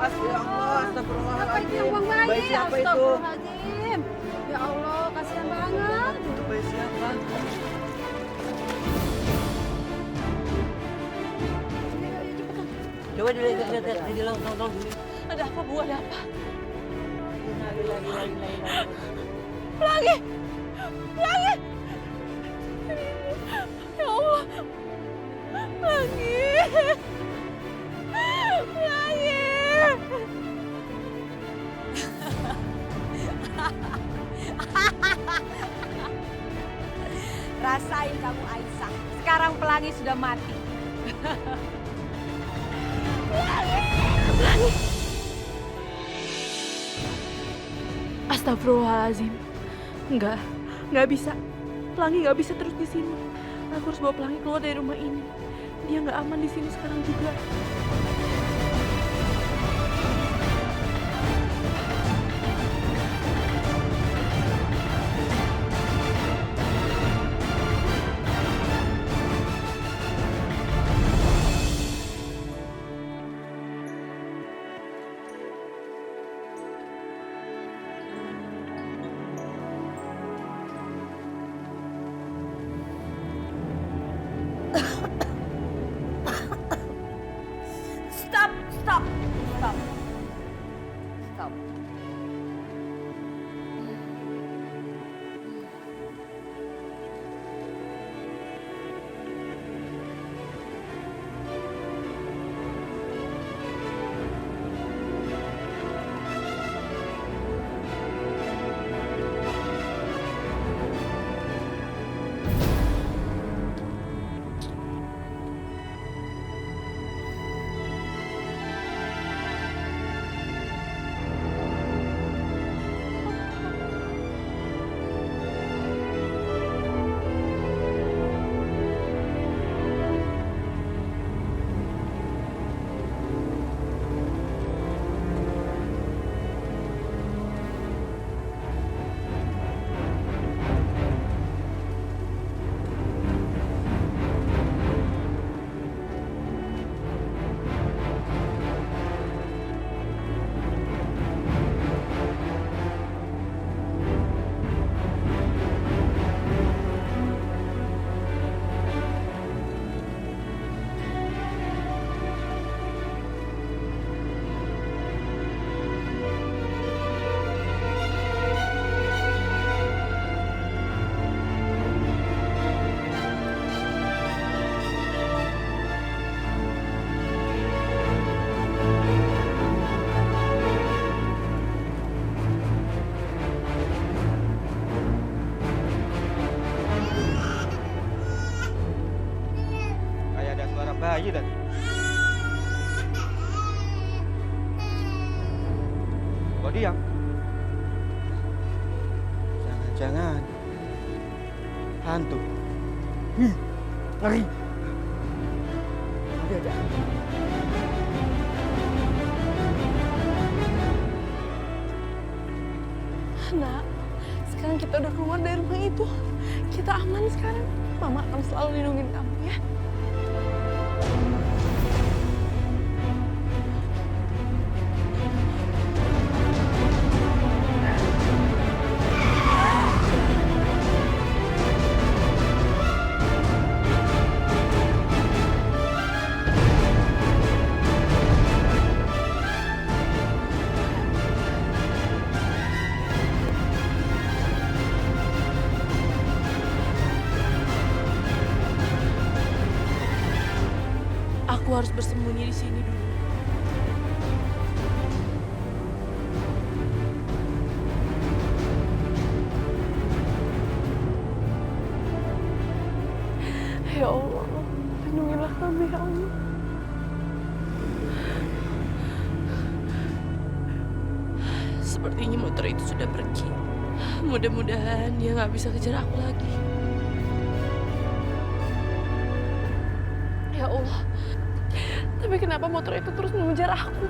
Ya Allah, Siapa itu yang astagfirullahaladzim. buang bayi? Bayi siapa itu? Astagfirullahaladzim. Ya Allah, kasihan banget. Itu bayi siapa? Ayo, cepetan. Coba dilihat, tolong. Ada apa, Bu? Ada apa? Lagi. Pelangi! Pelangi! Ya Allah. Pelangi! Pelangi! Rasain kamu, Aisyah. Sekarang Pelangi sudah mati. Pelangi! Pelangi! Astagfirullahaladzim. Enggak bisa. Pelangi nggak bisa terus di sini. Aku harus bawa Pelangi keluar dari rumah ini. Dia nggak aman di sini sekarang juga. Stop, stop, stop, stop. Kayak ada suara bayi tadi. Kok diam? Jangan-jangan hantu. Ngeri. Ada. Nak, sekarang kita udah keluar dari rumah itu. Kita aman sekarang. Mama akan selalu lindungin kamu ya. Aku harus bersembunyi di sini dulu. Ya Allah, lindungilah kami ya Allah. Sepertinya motor itu sudah pergi. Mudah-mudahan dia nggak bisa kejar aku lagi. Ya Allah, tapi kenapa motor itu terus mengejar aku?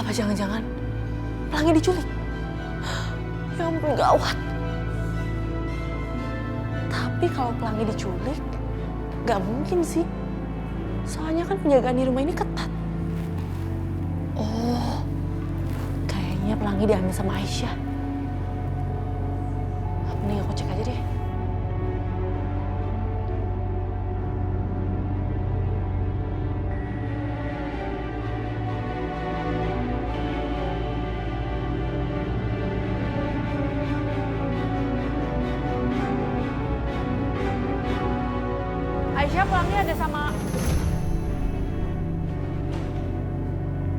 Apa jangan-jangan Pelangi diculik? Ya ampun, gawat. Tapi kalau Pelangi diculik, gak mungkin sih. Soalnya kan penjagaan di rumah ini ketat. Oh, kayaknya Pelangi diambil sama Aisyah. Mending aku cek aja deh. Aisyah, Pelangi ada sama...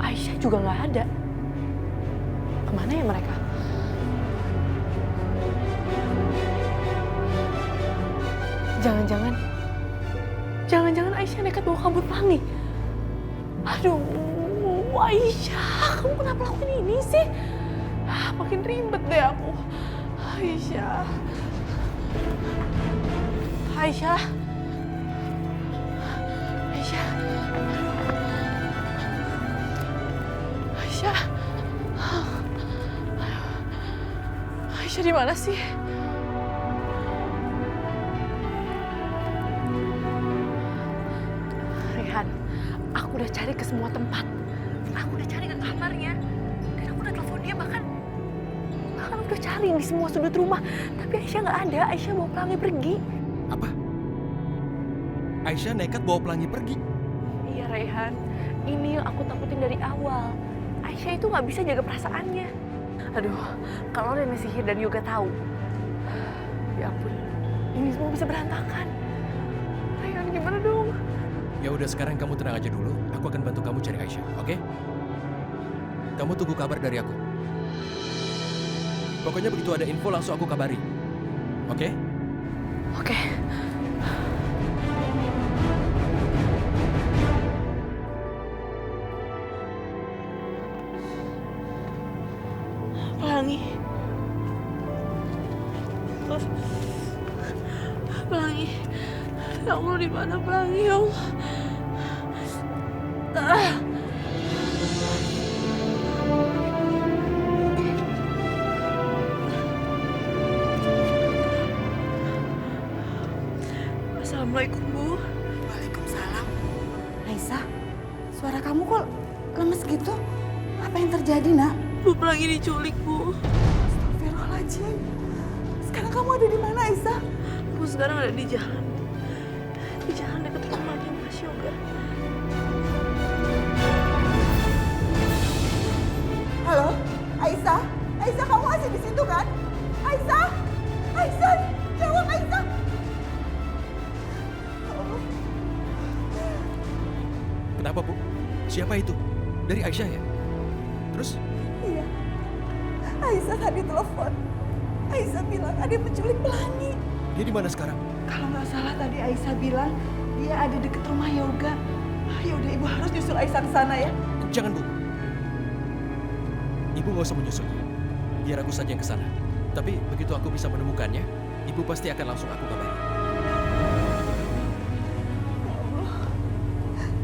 Aisyah juga nggak ada. Kemana ya mereka? Jangan-jangan Aisyah nekat bawa kabur Pelangi. Aduh, Aisyah, kamu kenapa lakuin ini sih? Makin ribet deh aku. Aisyah. Aisyah. Aisyah. Aisyah. Aisyah di mana sih? Rehan, aku udah cari ke semua tempat. Aku udah cari ke kamarnya. Dan aku udah telepon dia bahkan udah cari di semua sudut rumah. Tapi Aisyah nggak ada. Aisyah bawa Pelangi pergi. Apa? Aisyah nekat bawa Pelangi pergi? Iya Rehan, ini yang aku takutin dari awal. Aisyah itu nggak bisa jaga perasaannya. Aduh, kalau Nenek Sihir dan Yoga tahu, ya ampun, ini semua bisa berantakan. Rehan, gimana dong? Ya udah, sekarang kamu tenang aja dulu. Aku akan bantu kamu cari Aisyah, oke? Kamu tunggu kabar dari aku. Pokoknya begitu ada info langsung aku kabari. Oke? Oke. Pelangi. Pelangi. Ya Allah, di mana Pelangi, ya Allah? Assalamualaikum, Bu. Waalaikumsalam. Aisyah, suara kamu kok lemes gitu? Apa yang terjadi, Nak? Bu, Pelangi diculik, Bu. Astagfirullahaladzim. Sekarang kamu ada di mana, Aisyah? Bu, sekarang ada di jalan. Di jalan dekat rumahnya Mas Yoga. Halo, Aisyah? Aisyah, kamu masih di situ kan? Aisyah? Aisyah, jawab Aisyah. Kenapa, Bu? Siapa itu? Dari Aisyah ya? Terus? Iya, Aisyah tadi telepon. Aisyah bilang ada yang menculik Pelangi. Dia di mana sekarang? Kalau nggak salah tadi Aisyah bilang dia ada deket rumah Yoga. Ya udah, Ibu harus nyusul Aisyah ke sana ya. Jangan, Bu. Ibu nggak usah menyusul. Biar aku saja yang ke sana. Tapi begitu aku bisa menemukannya, Ibu pasti akan langsung aku kabari.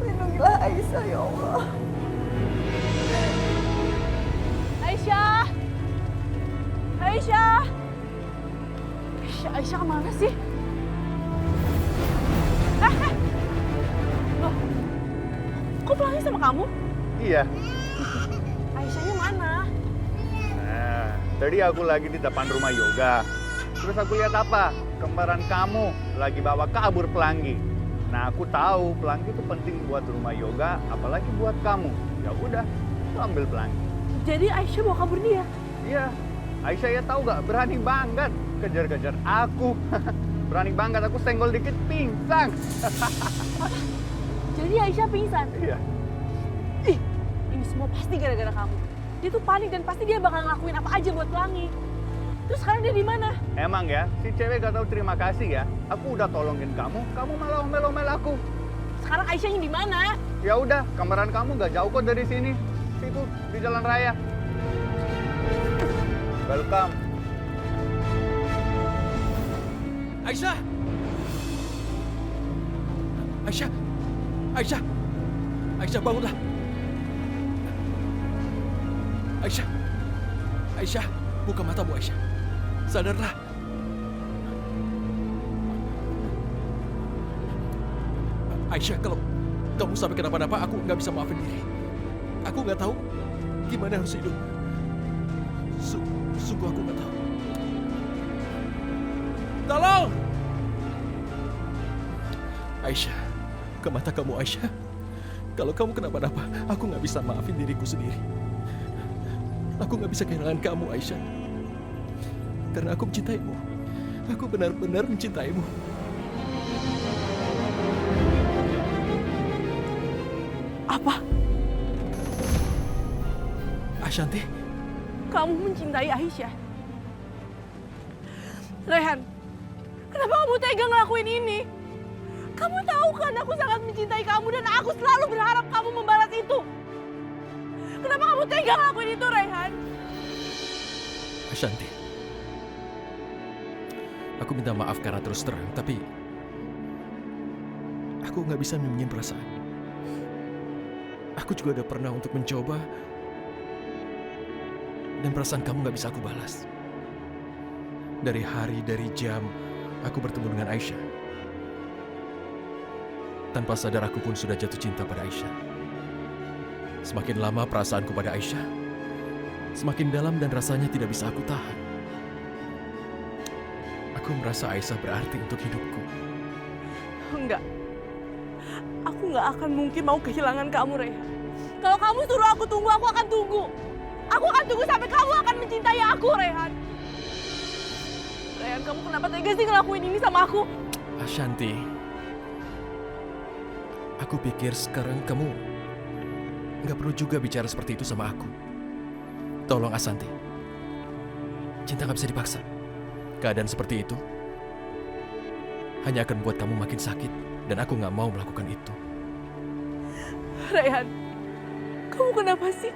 Lindungilah Aisyah ya Allah. Aisyah! Aisyah! Aisyah kemana sih? Loh, kok Pelangi sama kamu? Iya. Aisyahnya mana? Nah, tadi aku lagi di depan rumah Yoga. Terus aku lihat apa? Kembaran kamu lagi bawa kabur Pelangi. Nah, aku tahu Pelangi itu penting buat rumah Yoga, apalagi buat kamu. Ya udah, aku ambil Pelangi. Jadi Aisyah bawa kabur dia? Iya, Aisyah ya tahu gak? Berani banget kejar-kejar aku. Berani banget, aku senggol dikit pingsan. Jadi Aisyah pingsan? Iya. Ih, ini semua pasti gara-gara kamu. Dia tuh panik dan pasti dia bakal ngelakuin apa aja buat Pelangi. Terus sekarang dia di mana? Emang ya, si cewek gak tahu terima kasih ya. Aku udah tolongin kamu malah omel-omel aku. Sekarang Aisyahnya di mana? Ya udah, kembaran kamu gak jauh kok dari sini. Situ di jalan raya. Welcome. Aisyah! Aisyah! Aisyah! Aisyah, bangunlah! Aisyah. Aisyah, buka matamu Aisyah. Sadarlah. Aisyah, kalau kamu sampai kenapa-napa, aku nggak bisa maafin diri. Aku nggak tahu gimana harus hidup. Sungguh aku nggak tahu. Tolong! Aisyah, ke mata kamu Aisyah. Kalau kamu kenapa-napa, aku nggak bisa maafin diriku sendiri. Aku nggak bisa kehilangan kamu Aisyah. Karena aku mencintaimu. Aku benar-benar mencintaimu. Apa? Ashanti, Kamu mencintai Aisyah? Rehan, kenapa kamu tega ngelakuin ini? Kamu tahu kan aku sangat mencintai kamu dan aku selalu berharap kamu membalas itu. Kenapa kamu tega ngelakuin itu, Rehan? Ashanti. Aku minta maaf karena terus terang, tapi aku nggak bisa menyembunyiin perasaan. Aku juga udah pernah untuk mencoba, dan perasaan kamu nggak bisa aku balas. Dari hari, dari jam, aku bertemu dengan Aisyah. Tanpa sadar aku pun sudah jatuh cinta pada Aisyah. Semakin lama perasaanku pada Aisyah, semakin dalam dan rasanya tidak bisa aku tahan. Aku merasa Aisyah berarti untuk hidupku. Enggak. Aku nggak akan mungkin mau kehilangan kamu, Rehan. Kalau kamu suruh aku tunggu, aku akan tunggu. Aku akan tunggu sampai kamu akan mencintai aku, Rehan. Rehan, kamu kenapa tega sih ngelakuin ini sama aku? Ashanti, aku pikir sekarang kamu nggak perlu juga bicara seperti itu sama aku. Tolong Ashanti, cinta nggak bisa dipaksa. Keadaan seperti itu hanya akan membuat kamu makin sakit, dan aku nggak mau melakukan itu. Rehan, kamu kenapa sih?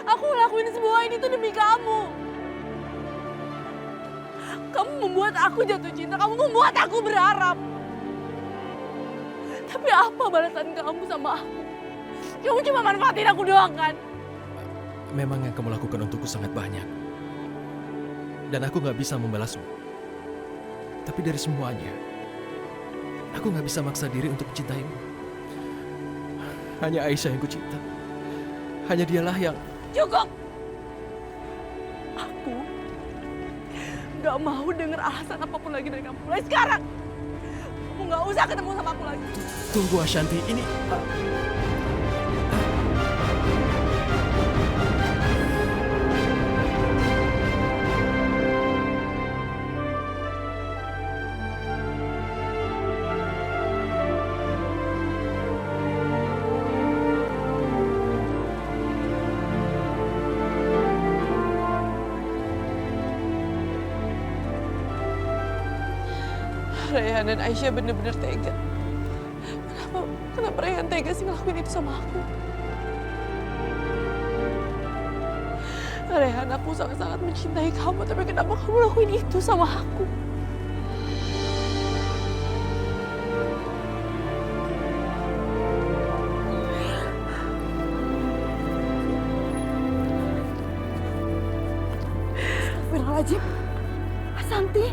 Aku ngelakuin semua ini tuh demi kamu. Kamu membuat aku jatuh cinta, kamu membuat aku berharap. Tapi apa balasan kamu sama aku? Kamu cuma manfaatin aku doang kan? Memang yang kamu lakukan untukku sangat banyak, dan aku nggak bisa membalasmu. Tapi dari semuanya, aku nggak bisa maksa diri untuk mencintaimu. Hanya Aisyah yang kucinta. Hanya dialah yang... Cukup! Aku gak mau denger alasan apapun lagi dari kamu. Mulai sekarang, kamu gak usah ketemu sama aku lagi. Tunggu Ashanti, ini... Rehan dan Aisyah bener-bener tega. Kenapa Rehan tega sih ngelakuin itu sama aku? Rehan, aku sangat-sangat mencintai kamu, tapi kenapa kamu lakuin itu sama aku? Astagfirullahaladzim. Ashanti.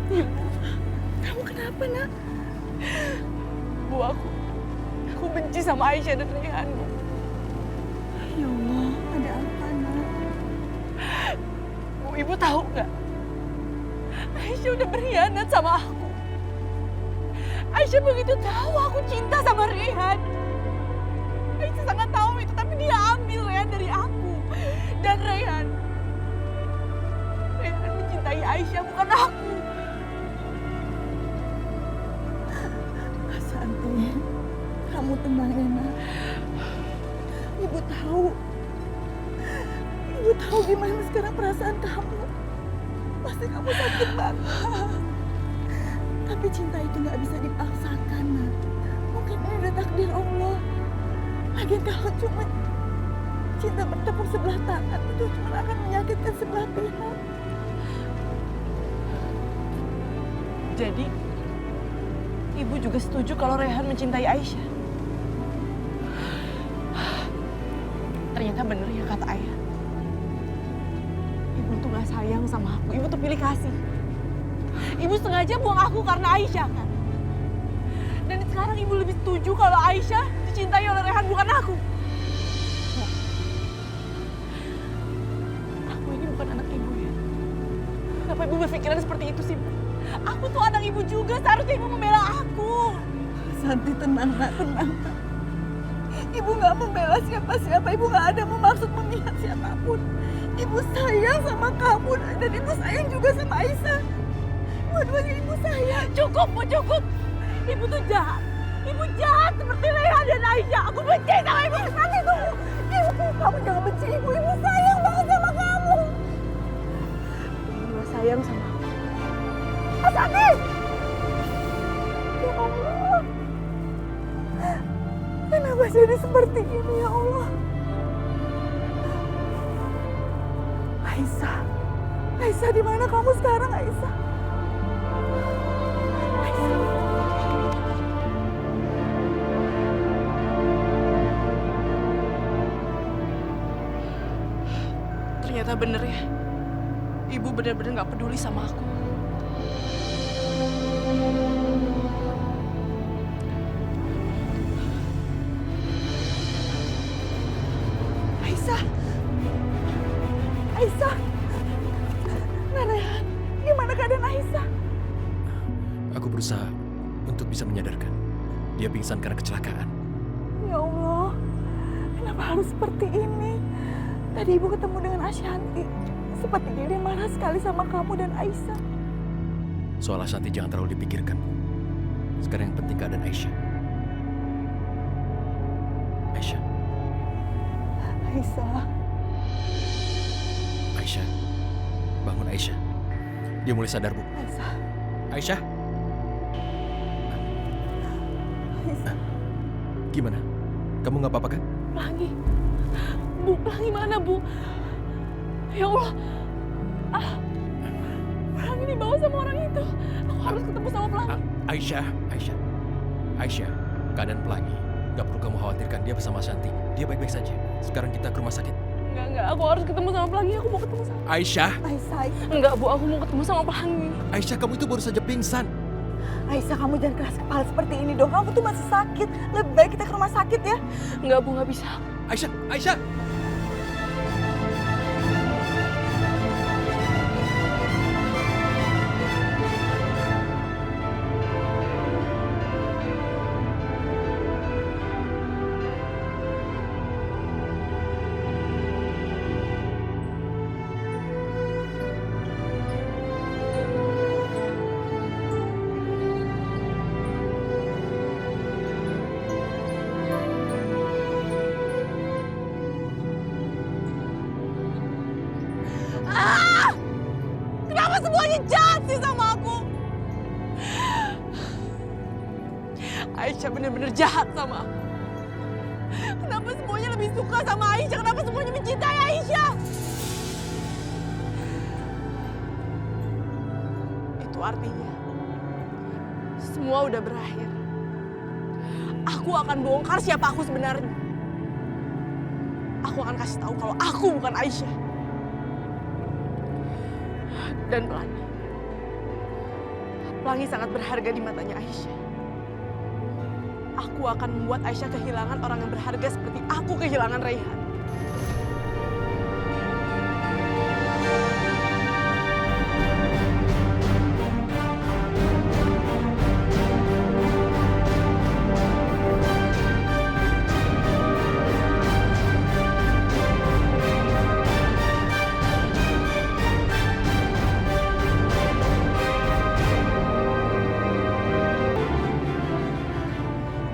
Ibu. Kamu kenapa, nak? Bu, aku benci sama Aisyah dan Rehan, Bu. Ya Allah, ada apa, nak? Bu, Ibu tahu nggak? Aisyah udah berkhianat sama aku. Aisyah begitu tahu aku cinta sama Rehan. Aisyah sangat tahu itu, tapi dia ambil Rehan dari aku. Dan Rehan mencintai Aisyah, bukan aku. Ashanti, kamu tenang ya, nak. Ibu tahu gimana sekarang perasaan kamu. Pasti kamu sakit banget. Tapi cinta itu nggak bisa dipaksakan, nak. Mungkin ini udah takdir Allah. Lagian kalau cuma cinta bertepuk sebelah tangan, itu cuma akan menyakitkan sebelah pihak. Jadi, Ibu juga setuju kalau Rehan mencintai Aisyah? Ternyata bener ya kata ayah. Ibu tuh gak sayang sama aku, ibu tuh pilih kasih. Ibu sengaja buang aku karena Aisyah kan. Dan sekarang ibu lebih setuju kalau Aisyah dicintai oleh Rehan bukan aku. Aku ini bukan anak ibu ya. Kenapa ibu berpikiran seperti itu sih, Bu? Aku tuh anak ibu juga, seharusnya ibu membela aku. Santi, tenang nak, tenang nak. Ibu nggak membela siapa-siapa, ibu nggak ada bermaksud memihak siapapun. Ibu sayang sama kamu dan ibu sayang juga sama Aisyah. Dua-duanya ibu sayang. Cukup, Bu, cukup. Ibu tuh jahat. Ibu jahat seperti Rehan dan Aisyah. Aku benci sama ibu. Santi, tunggu. Ibu, kamu jangan benci ibu. Ibu sayang banget sama kamu. Ibu gak sayang sama aku. Santi! Ya Allah. Kenapa jadi seperti ini ya Allah? Aisyah. Aisyah, di mana kamu sekarang, Aisyah? Aisyah. Ternyata bener ya. Ibu benar-benar gak peduli sama aku. Aisyah. Aisyah. Rehan, gimana keadaan Aisyah? Aku berusaha untuk bisa menyadarkan. Dia pingsan karena kecelakaan. Ya Allah, kenapa harus seperti ini? Tadi ibu ketemu dengan Ashanti. Sepertinya dia marah sekali sama kamu dan Aisyah. Soal Ashanti jangan terlalu dipikirkan. Sekarang yang penting keadaan Aisyah. Aisyah. Aisyah. Aisyah. Bangun Aisyah. Dia mulai sadar, Bu. Aisyah. Aisyah. Aisyah. Gimana? Kamu nggak apa-apa kan? Pelangi. Bu, Pelangi mana, Bu? Ya Allah. Pelangi dibawa sama orang itu. Aku harus ketemu sama Pelangi. Aisyah. Aisyah. Keadaan Pelangi. Nggak perlu kamu khawatirkan. Dia bersama Shanti. Dia baik-baik saja. Sekarang kita ke rumah sakit. Enggak. Aku harus ketemu sama Pelangi. Aku mau ketemu sama... Aisyah. Aisyah. Enggak, Bu. Aku mau ketemu sama Pelangi. Aisyah, kamu itu baru saja pingsan. Aisyah, kamu jangan keras kepala seperti ini dong. Kamu tuh masih sakit. Lebih baik kita ke rumah sakit ya. Enggak, Bu. Nggak bisa. Aisyah. Kenapa semuanya jahat sih sama aku? Aisyah benar-benar jahat sama aku. Kenapa semuanya lebih suka sama Aisyah? Kenapa semuanya mencintai Aisyah? Itu artinya semua udah berakhir. Aku akan bongkar siapa aku sebenarnya. Aku akan kasih tahu kalau aku bukan Aisyah. Dan Pelangi sangat berharga di matanya Aisyah. Aku akan membuat Aisyah kehilangan orang yang berharga seperti aku kehilangan Rehan.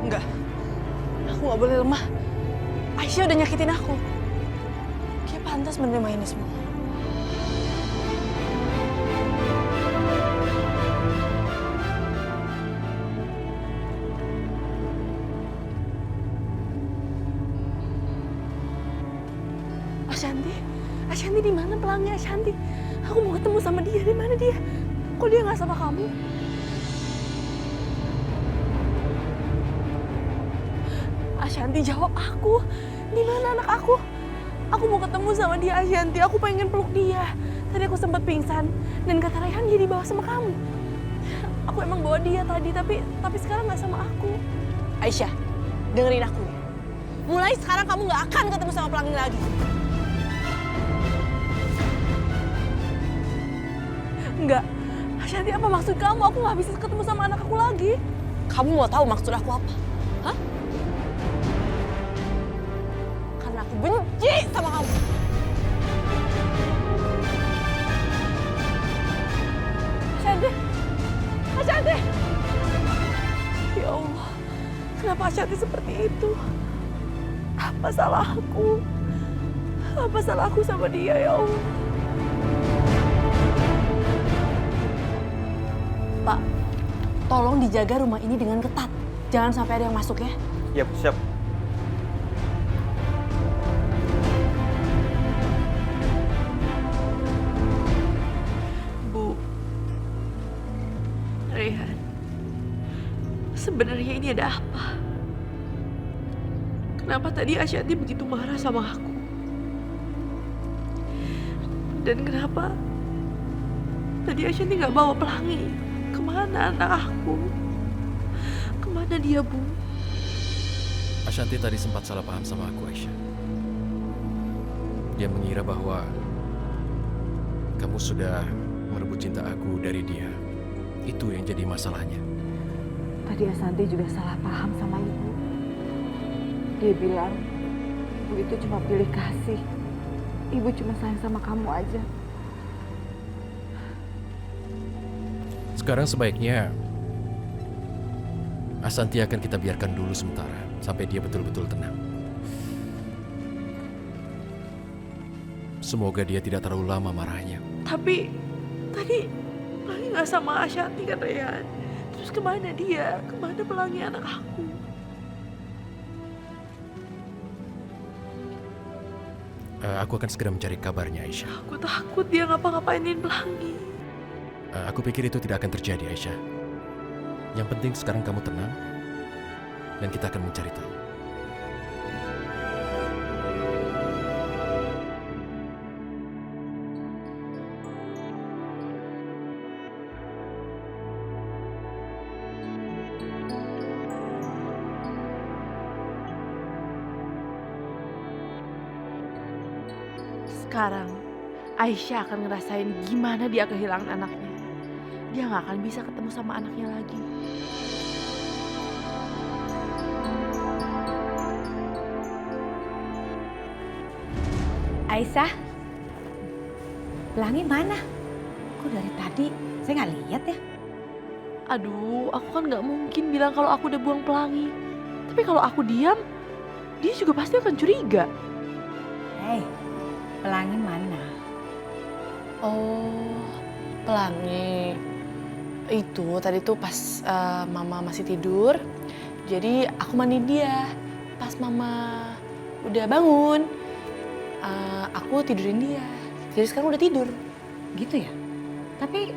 Enggak, aku gak boleh lemah. Aisyah udah nyakitin aku. Dia pantas menerima ini semua. Ashanti di mana Pelangi? Ashanti, aku mau ketemu sama dia. Di mana dia? Kok dia nggak sama kamu? Ashanti, jawab aku. Di mana anak aku? Aku mau ketemu sama dia, Ashanti. Aku pengen peluk dia. Tadi aku sempat pingsan dan kata Raihan dia dibawa sama kamu. Aku emang bawa dia tadi, tapi sekarang nggak sama aku. Aisyah, dengerin aku ya. Mulai sekarang kamu nggak akan ketemu sama Pelangi lagi. Enggak, Ashanti, apa maksud kamu? Aku nggak bisa ketemu sama anak aku lagi. Kamu mau tahu maksud aku apa? Hah? Karena aku benci sama kamu. Ashanti! Ashanti! Ya Allah, kenapa Ashanti seperti itu? Apa salahku? Apa salahku sama dia, ya Allah? Pak, tolong dijaga rumah ini dengan ketat. Jangan sampai ada yang masuk ya. Yap, siap. Bu, Raihan, sebenarnya ini ada apa? Kenapa tadi Ashanti begitu marah sama aku? Dan kenapa tadi Ashanti nggak bawa Pelangi? Kemana anak aku? Kemana dia, Bu? Ashanti tadi sempat salah paham sama aku, Aisyah. Dia mengira bahwa kamu sudah merebut cinta aku dari dia. Itu yang jadi masalahnya. Tadi Ashanti juga salah paham sama ibu. Dia bilang, ibu itu cuma pilih kasih. Ibu cuma sayang sama kamu aja. Sekarang sebaiknya Ashanti akan kita biarkan dulu sementara sampai dia betul-betul tenang. Semoga dia tidak terlalu lama marahnya. Tapi tadi Pelangi nggak sama Ashanti kan, Raihan? Terus kemana dia? Kemana Pelangi anak aku? Aku akan segera mencari kabarnya, Aisyah. Aku takut dia ngapa-ngapainin Pelangi. Aku pikir itu tidak akan terjadi, Aisyah. Yang penting sekarang kamu tenang, dan kita akan mencari tahu. Sekarang Aisyah akan ngerasain gimana dia kehilangan anaknya. Dia nggak akan bisa ketemu sama anaknya lagi. Aisyah, Pelangi mana? Kok dari tadi saya nggak lihat ya? Aduh, aku kan nggak mungkin bilang kalau aku udah buang Pelangi. Tapi kalau aku diam, dia juga pasti akan curiga. Hei, Pelangi mana? Oh, Pelangi. Itu tadi tuh pas Mama masih tidur. Jadi aku mandi dia. Pas Mama udah bangun, aku tidurin dia. Jadi sekarang udah tidur. Gitu ya? Tapi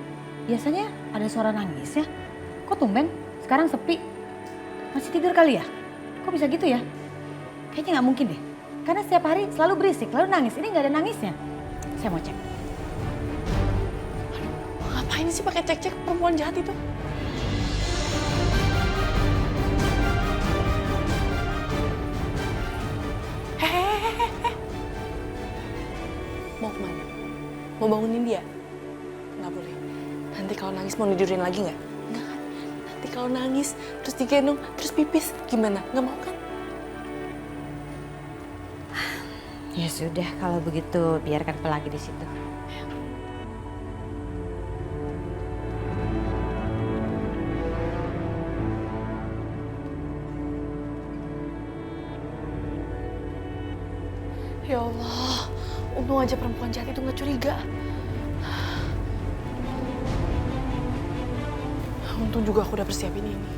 biasanya ada suara nangis ya? Kok tumben? Sekarang sepi. Masih tidur kali ya? Kok bisa gitu ya? Kayaknya nggak mungkin deh. Karena setiap hari selalu berisik, lalu nangis. Ini nggak ada nangisnya. Saya mau cek. Ngapain sih pakai cek-cek perempuan jahat itu? Hehehe. Mau kemana? Mau bangunin dia? Nggak boleh. Nanti kalau nangis mau tidurin lagi nggak? Nggak kan? Nanti kalau nangis terus digendong terus pipis gimana? Nggak mau kan? Ya sudah, kalau begitu biarkan Pelangi di situ. Ya Allah, untung aja perempuan jahat itu nggak curiga. Untung juga aku udah persiapin ini.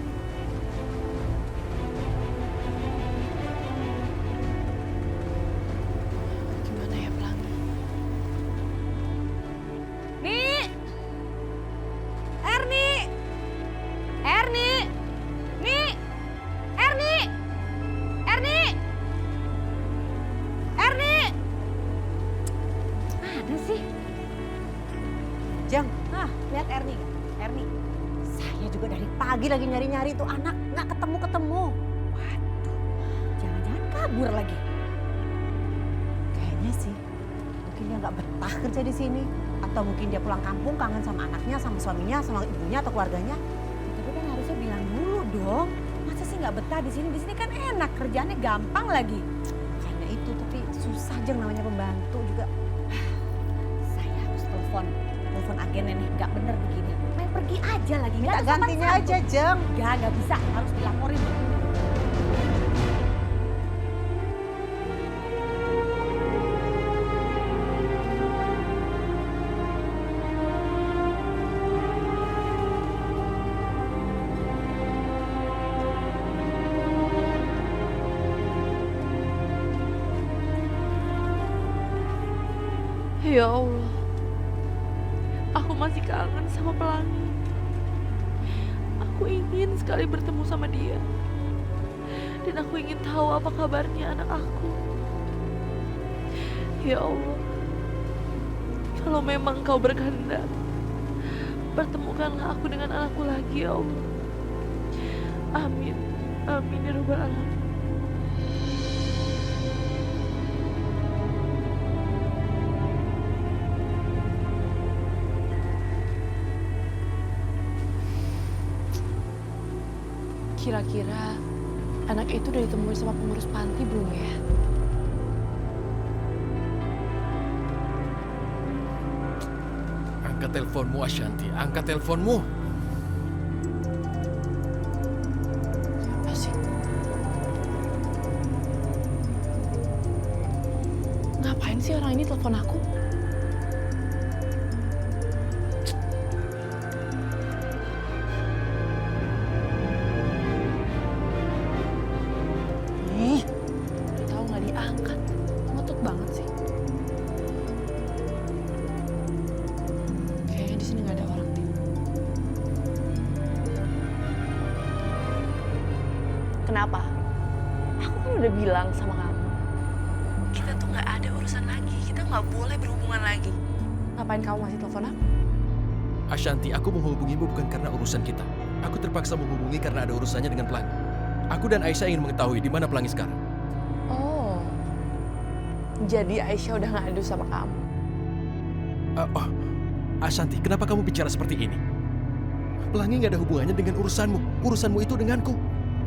Gimana ya Pelangi? Nih! Erni! Erni! Nih! Erni! Erni! Erni! Jeng, lihat Erni nggak? Erni, saya juga dari pagi lagi nyari-nyari tuh anak, nggak ketemu-ketemu. Waduh, jangan-jangan kabur lagi. Kayaknya sih, mungkin dia nggak betah kerja di sini. Atau mungkin dia pulang kampung kangen sama anaknya, sama suaminya, sama ibunya atau keluarganya. Tapi kan harusnya bilang dulu dong. Masa sih nggak betah di sini? Di sini kan enak, kerjaannya gampang lagi. Kayaknya itu, tapi susah Jeng namanya pembantu juga. Saya harus telepon agennya nih. Nggak bener begini. Main pergi aja lagi. Minta Nggak ada gantinya sopan aja santun. Jeng. Nggak bisa. Harus dilaporin. Ya Allah, aku masih kangen sama Pelangi. Aku ingin sekali bertemu sama dia. Dan aku ingin tahu apa kabarnya anak aku. Ya Allah, kalau memang kau berkehendak, pertemukanlah aku dengan anakku lagi ya Allah. Amin, amin ya Rabbal Alamin. Kira-kira anak itu udah ditemuin sama pengurus panti belum ya? Angkat teleponmu, Ashanti. Angkat teleponmu. Siapa sih? Ngapain sih orang ini telepon aku? Udah tahu nggak diangkat, ngotot banget sih. Kayaknya di sini nggak ada orang deh. Kenapa? Aku kan udah bilang sama kamu, kita tuh nggak ada urusan lagi, kita nggak boleh berhubungan lagi. Ngapain kamu masih telepon aku? Ashanti, aku menghubungimu bukan karena urusan kita. Aku terpaksa menghubungi karena ada urusannya dengan Pelangi. Aku dan Aisyah ingin mengetahui di mana Pelangi sekarang. Oh, jadi Aisyah udah ngadu sama kamu. Ashanti, kenapa kamu bicara seperti ini? Pelangi nggak ada hubungannya dengan urusanmu. Urusanmu itu denganku.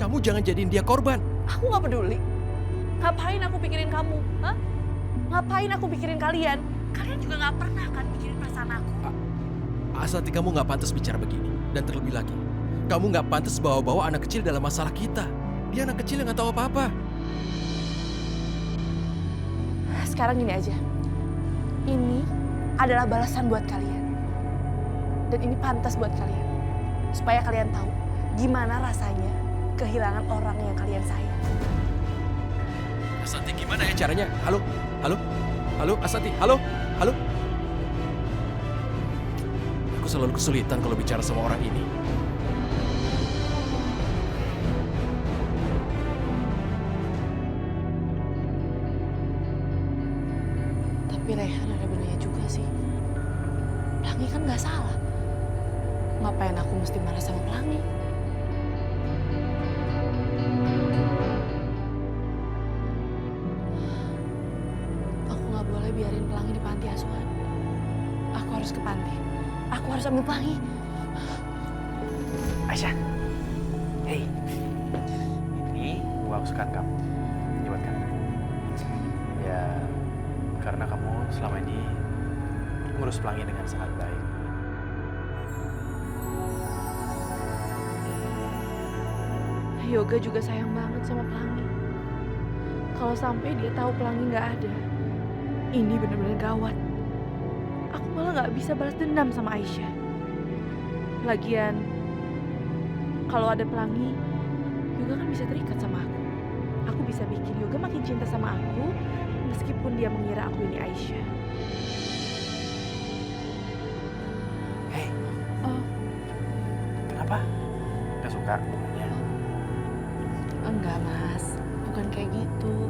Kamu jangan jadiin dia korban. Aku nggak peduli. Ngapain aku pikirin kamu? Hah? Ngapain aku pikirin kalian? Kalian juga nggak pernah kan pikirin perasaan aku. Ashanti, kamu nggak pantas bicara begini. Dan terlebih lagi, kamu nggak pantas bawa-bawa anak kecil dalam masalah kita. Dia anak kecil yang nggak tahu apa-apa. Sekarang gini aja. Ini adalah balasan buat kalian. Dan ini pantas buat kalian. Supaya kalian tahu gimana rasanya kehilangan orang yang kalian sayang. Ashanti, gimana ya caranya? Halo? Halo? Halo, Ashanti? Halo? Halo? Aku selalu kesulitan kalau bicara sama orang ini. Tapi Rehan ada benarnya juga sih. Pelangi kan nggak salah. Ngapain aku mesti marah sama Pelangi? Aku nggak boleh biarin Pelangi di panti asuhan. Aku harus ke panti. Aku harus ambil Pelangi. Aisyah, hey, ini bunga kesukaan kamu. Ini buat kamu. Ya, karena kamu selama ini ngurus Pelangi dengan sangat baik. Yoga juga sayang banget sama Pelangi. Kalau sampai dia tahu Pelangi nggak ada, ini benar-benar gawat. Aku malah nggak bisa balas dendam sama Aisyah. Lagian, kalau ada Pelangi, Yoga kan bisa terikat sama aku. Aku bisa bikin Yoga makin cinta sama aku, meskipun dia mengira aku ini Aisyah. Hey, Oh, kenapa? Gak suka bunganya? enggak Mas, bukan kayak gitu.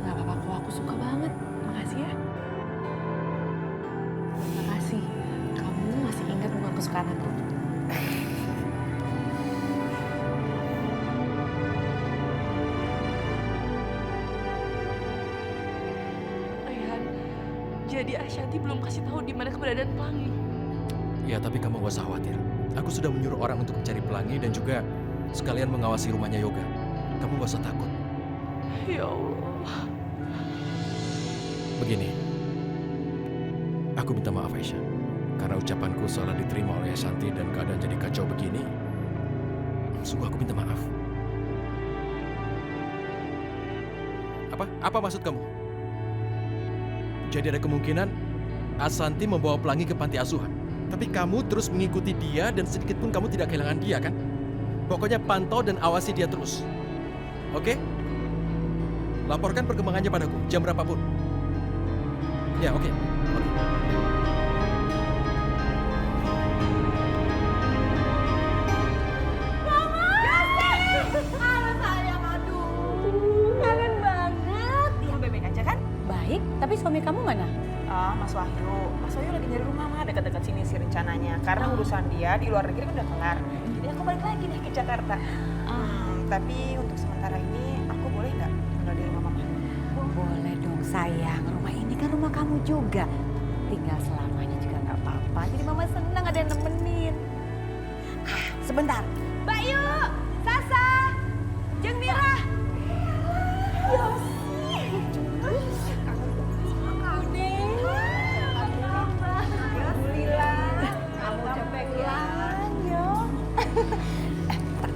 Nggak apa-apa kok, aku suka banget. Makasih ya. Makasih. kanan tuh. Ayhan, jadi Ashanti belum kasih tahu di mana keberadaan Pelangi. Ya, tapi kamu gak usah khawatir. Aku sudah menyuruh orang untuk mencari Pelangi dan juga sekalian mengawasi rumahnya Yoga. Kamu gak usah takut. Ya Allah. Begini, aku minta maaf Aisyah. Karena ucapanku salah diterima oleh Ashanti dan keadaan jadi kacau begini. Sungguh aku minta maaf. Apa maksud kamu? Jadi ada kemungkinan Ashanti membawa Pelangi ke panti asuhan. Tapi kamu terus mengikuti dia dan sedikit pun kamu tidak kehilangan dia kan? Pokoknya pantau dan awasi dia terus. Oke? Laporkan perkembangannya padaku, jam berapapun. Ya, oke. Halo sayang, aduh. Kangen banget. Ya bebek aja kan? Baik, tapi suami kamu mana? Ah, Mas Wahyu. Mas Wahyu lagi nyari rumah mah dekat-dekat sini sih rencananya. Karena urusan dia di luar negeri kan udah kelar. Jadi aku balik lagi nih ke Jakarta. Tapi untuk sementara ini aku boleh nggak tinggal di rumah mama? Boleh dong sayang, rumah ini kan rumah kamu juga. Tinggal selamanya juga nggak apa-apa. Jadi mama senang ada yang nemenin. Sebentar. Bayu, Sasa, Jeng Mira.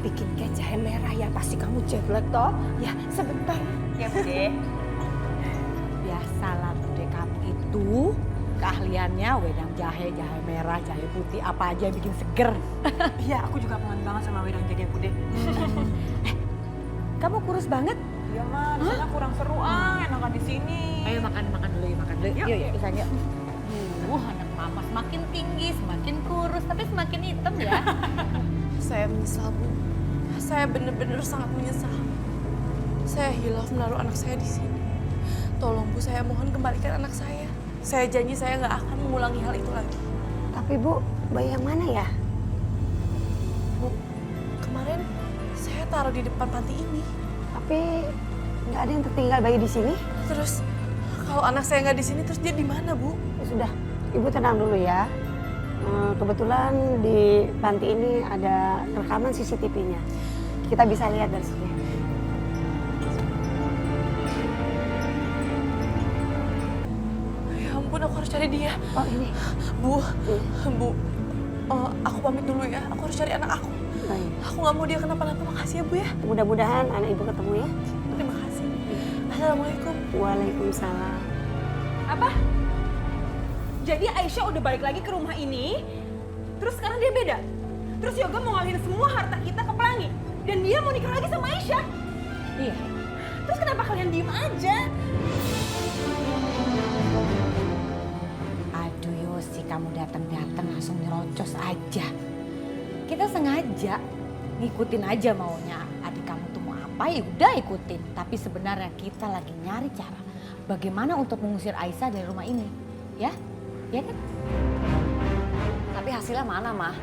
Bikin kayak jahe merah ya, pasti kamu jelek toh. Ya sebentar. Ya Bude. Biasalah Bude, kamu itu keahliannya wedang jahe, jahe merah, jahe putih, apa aja yang bikin seger. Iya, aku juga pengen banget sama wedang jahe Bude. Kamu kurus banget. Iya mah, di sana kurang seru enakan di sini. Ayo makan dulu, makan dulu. Yuk, Yuk, sayang yuk. Anak mama semakin tinggi, semakin kurus, tapi semakin hitam ya. Saya menyesal, Bu. Saya benar-benar sangat menyesal. Saya hilaf menaruh anak saya di sini. Tolong Bu, saya mohon kembalikan anak saya. Saya janji saya nggak akan mengulangi hal itu lagi. Tapi Bu, bayi yang mana ya? Bu, kemarin saya taruh di depan panti ini. Tapi nggak ada yang tertinggal bayi di sini. Terus kalau anak saya nggak di sini, terus dia di mana, Bu? Ya sudah, Ibu tenang dulu ya. Kebetulan di panti ini ada rekaman CCTV-nya. Kita bisa lihat dari sini. Ya ampun, aku harus cari dia. Oh ini. Bu, aku pamit dulu ya. Aku harus cari anak aku. Baik. Aku nggak mau dia kenapa-napa. Makasih ya, Bu ya. Mudah-mudahan anak Ibu ketemu ya. Terima kasih. Assalamualaikum. Waalaikumsalam. Apa? Jadi Aisyah udah balik lagi ke rumah ini, terus sekarang dia beda. Terus Yoga mau ngalihin semua harta kita ke Pelangi. Dan dia mau nikah lagi sama Aisyah. Iya. Terus kenapa kalian diem aja? Aduh Yosi, kamu datang-datang langsung nyerocos aja. Kita sengaja ngikutin aja maunya adik kamu tuh mau apa, ya udah ikutin. Tapi sebenarnya kita lagi nyari cara bagaimana untuk mengusir Aisyah dari rumah ini. Ya? Ya kan? Tapi hasilnya mana, Mah?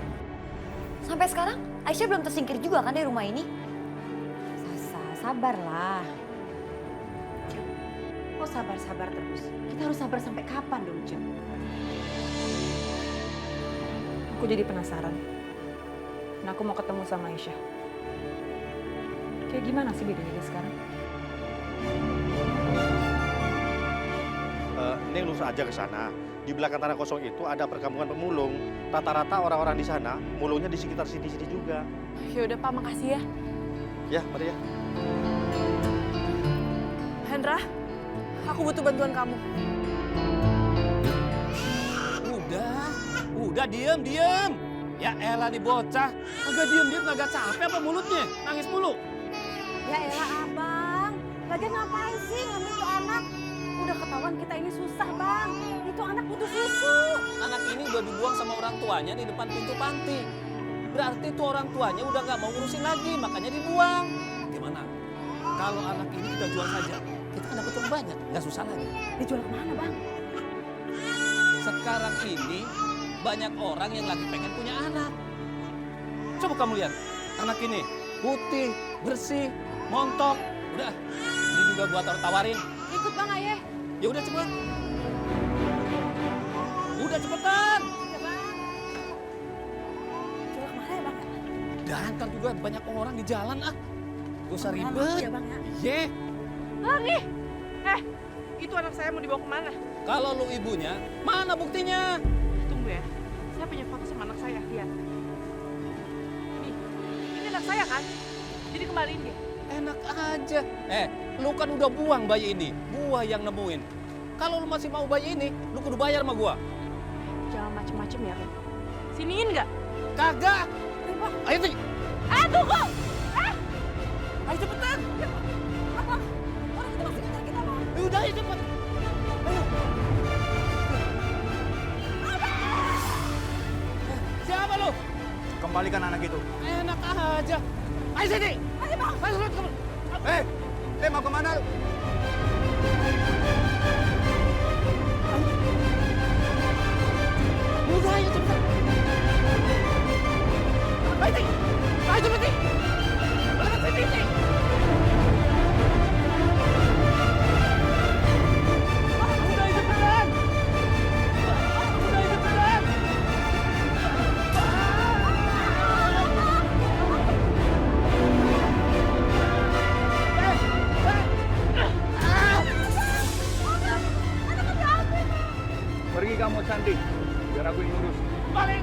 Sampai sekarang Aisyah belum tersingkir juga kan dari rumah ini? Sasa, sabarlah. Oh sabar-sabar terus. Kita harus sabar sampai kapan dulu, Jeng? Aku jadi penasaran. Dan aku mau ketemu sama Aisyah. Kayak gimana sih bedanya dia sekarang? Neng lurus aja ke sana. Di belakang tanah kosong itu ada perkampungan pemulung. Rata-rata orang-orang di sana mulungnya di sekitar sini-sini juga. Ya udah Pak, makasih ya. Ya, mari ya. Hendra, aku butuh bantuan kamu. Udah diem. Ya elah nih bocah. Agak diem agak capek apa mulutnya? Nangis mulu. Ya elah abang, lagian ngapain sih ngambil tuh anak? Udah ketahuan kita ini susah bang, itu anak butuh susu. Anak ini udah dibuang sama orang tuanya di depan pintu panti. Berarti tuh orang tuanya udah nggak mau ngurusin lagi, makanya dibuang. Gimana? Kalau anak ini kita jual saja, kita kan dapat uang banyak, nggak susah lagi. Dijual kemana bang? Sekarang ini banyak orang yang lagi pengen punya anak. Coba kamu lihat, anak ini putih, bersih, montok. Udah, ini juga gua tawarin. Ikut Bang Ayah. Ya udah cepet. Udah cepetan. Coba kemana ya Bang? Dan ntar juga banyak orang di jalan ah. Gak usah ribet. Ya Bang ya. Iya. Lari. Itu anak saya mau dibawa kemana? Kalau lu ibunya, mana buktinya? Tunggu ya. Saya punya foto sama anak saya. Lihat. Nih, ini anak saya kan? Jadi kembaliin dia. Enak aja. Lu kan udah buang bayi ini. Gua yang nemuin. Kalau lu masih mau bayi ini, lu kudu bayar sama gua. Jangan macem-macem ya, Ren. Siniin nggak? Kagak. Ayo sih. Tunggu! Ayo cepetan. Orang itu masih kejar kita Bang. Udah ayo cepet. Ayo. Siapa lu? Kembalikan anak itu. Enak aja. Ayo sini. Ayo Bang. Ayo kamu. Mau kemana lu? Udah ayo cepetan. Ayo sini. Ayo cepetan. Ayo sini. Udah cepetan. Udah cepetan. Pergi kamu Santi, biar aku yang ngurus. Balik.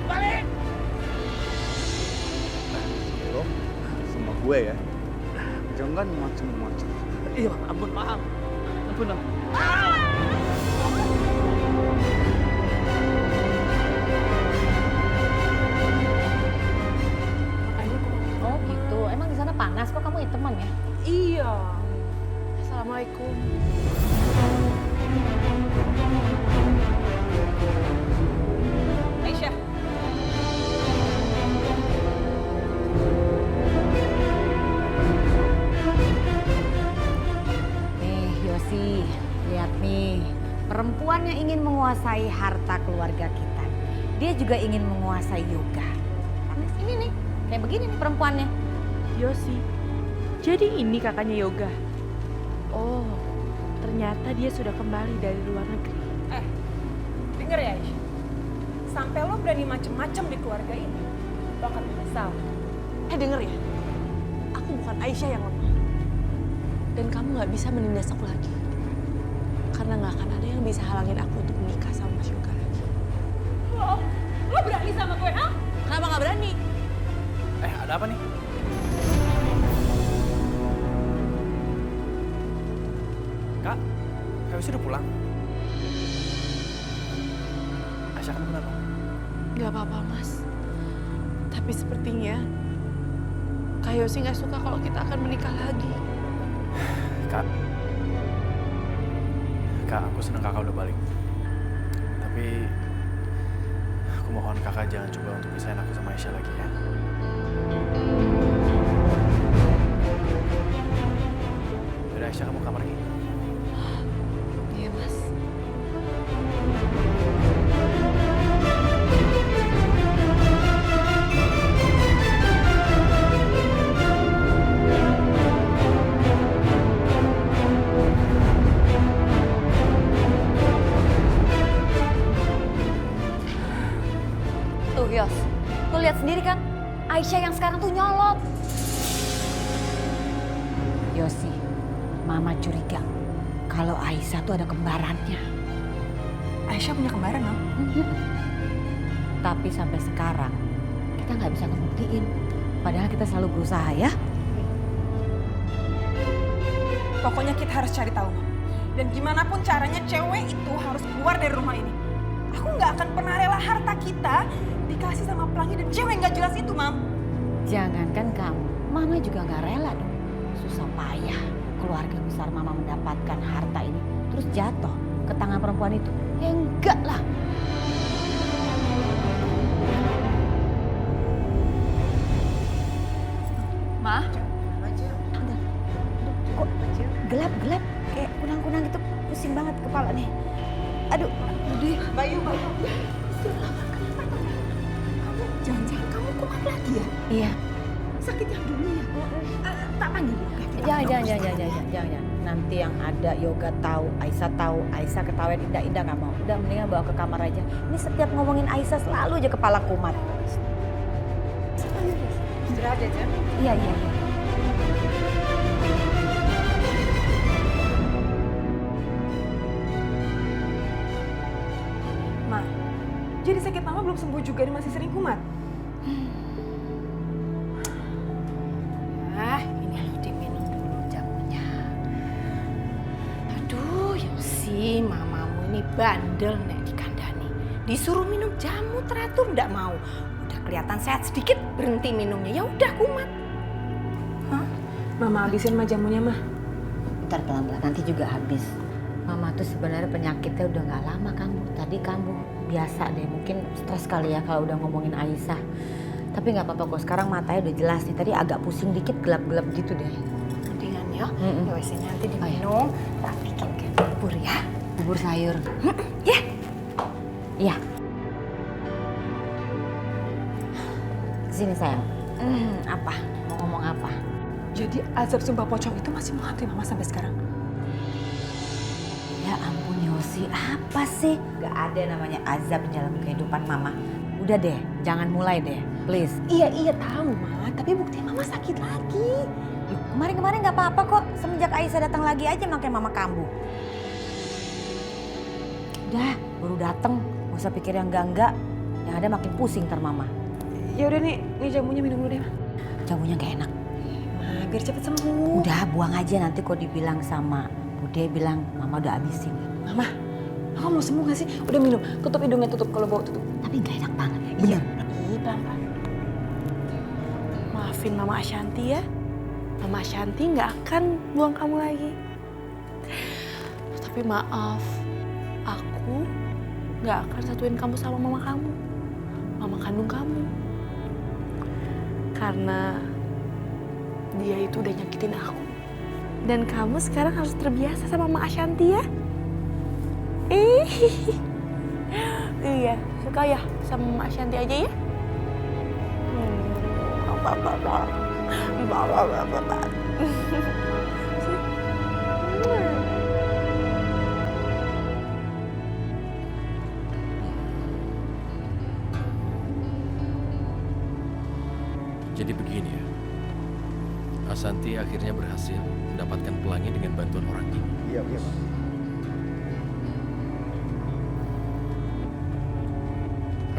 Balik. Lo sama gue ya. Jangan macem-macem. Iya, ampun, maaf. Ampun. Oh gitu, emang di sana panas kok kamu hiteman ya? Iya. Assalamualaikum. Aisyah. Nih Yosi, lihat nih. Perempuan yang ingin menguasai harta keluarga kita. Dia juga ingin menguasai yoga. Panas ini nih, kayak begini nih perempuannya. Yosi. Jadi ini kakaknya Yoga. Oh, ternyata dia sudah kembali dari luar negeri. Dengar ya Aisyah. Sampai lo berani macem-macem di keluarga ini, lo akan menyesal. Denger ya. Aku bukan Aisyah yang lemah. Dan kamu gak bisa menindas aku lagi. Karena gak akan ada yang bisa halangin aku untuk menikah sama Mas Yoga lagi. Lo berani sama gue, ha? Kenapa gak berani? Ada apa nih? Kak Yosi udah pulang? Aisyah, kamu kenapa? Gak apa-apa, Mas. Tapi sepertinya Kak Yosi gak suka kalau kita akan menikah lagi. Kak, aku senang kakak udah balik. Tapi aku mohon kakak jangan coba untuk pisahin aku sama Aisyah lagi ya. Udah Aisyah, kamu kamar ini. Iya, Mas. Tuh Yos, lo lihat sendiri kan, Aisyah yang sekarang tuh nyolot. Yosi, Mama curiga kalau Aisyah tuh ada kembarannya. Aisyah punya kembaran, Mam. Tapi sampai sekarang kita nggak bisa ngebuktiin. Padahal kita selalu berusaha ya. Pokoknya kita harus cari tahu, Mam. Dan gimana pun caranya cewek itu harus keluar dari rumah ini. Aku nggak akan pernah rela harta kita dikasih sama pelangi dan cewek nggak jelas itu, Mam. Jangankan kamu, Mama juga nggak rela dong. Susah payah keluarga besar Mama mendapatkan harta ini terus jatuh ke tangan perempuan itu. Ya enggak lah. Ma, Kok gelap-gelap kayak kunang-kunang gitu, pusing banget kepala nih. Aduh, Bayu. Iya. Sakit yang dulu ya. Tak panggil Yoga. Jangan. Nanti yang ada Yoga tahu, Aisyah tahu, Aisyah ketawain Indah nggak mau. Udah mendingan bawa ke kamar aja. Ini setiap ngomongin Aisyah selalu aja kepala kumat. Istirahat aja. Iya. Ma, jadi sakit mama belum sembuh juga dia masih sering kumat? Ini lo diminum dulu jamunya. Aduh, Yosi, mamamu ini bandel nek dikandani. Disuruh minum jamu teratur ndak mau. Udah kelihatan sehat sedikit berhenti minumnya. Ya udah kumat. Mama habisin mah jamunya mah. Ntar pelan-pelan nanti juga habis. Mama tuh sebenarnya penyakitnya udah nggak lama kambuh. Tadi kambuh biasa deh, mungkin stres kali ya kalau udah ngomongin Aisyah. Tapi nggak apa-apa kok, sekarang matanya udah jelas nih. Tadi agak pusing dikit, gelap-gelap gitu deh. Mendingan ya. Ya wes nanti diminum. Tak bikin kayak bubur ya. Bubur sayur. Ya. Iya. Sini sayang. Apa? Mau ngomong apa? Jadi azab sumpah pocong itu masih menghantui mama sampai sekarang. Ya ampun Yosi, apa sih? Gak ada namanya azab dalam kehidupan mama. Udah deh, jangan mulai deh, please. Iya tahu ma, tapi bukti mama sakit lagi. Loh, kemarin gak apa-apa kok. Semenjak Aisyah datang lagi aja makanya mama kambuh. Udah, baru dateng. Gak usah pikir yang enggak-enggak. Yang ada makin pusing ntar mama. Ya udah nih jamunya minum dulu deh ma. Jamunya gak enak. Ma, biar cepet sembuh. Udah, buang aja nanti kok dibilang sama Bude bilang mama udah habisin. Mama mau sembuh gak sih? Udah minum, tutup hidungnya, tutup kalau bau tutup. Tapi gak enak banget, bener. Iya, pelan-pelan. Maafin Mama Ashanti ya. Mama Ashanti nggak akan buang kamu lagi. Tapi maaf, aku nggak akan satuin kamu sama mama kamu. Mama kandung kamu. Karena dia itu udah nyakitin aku. Dan kamu sekarang harus terbiasa sama Mama Ashanti ya. Iya, suka ya sama Mama Ashanti aja ya. Jadi begini ya, Asanti akhirnya berhasil mendapatkan pelangi dengan bantuan orang ini. Iya Pak.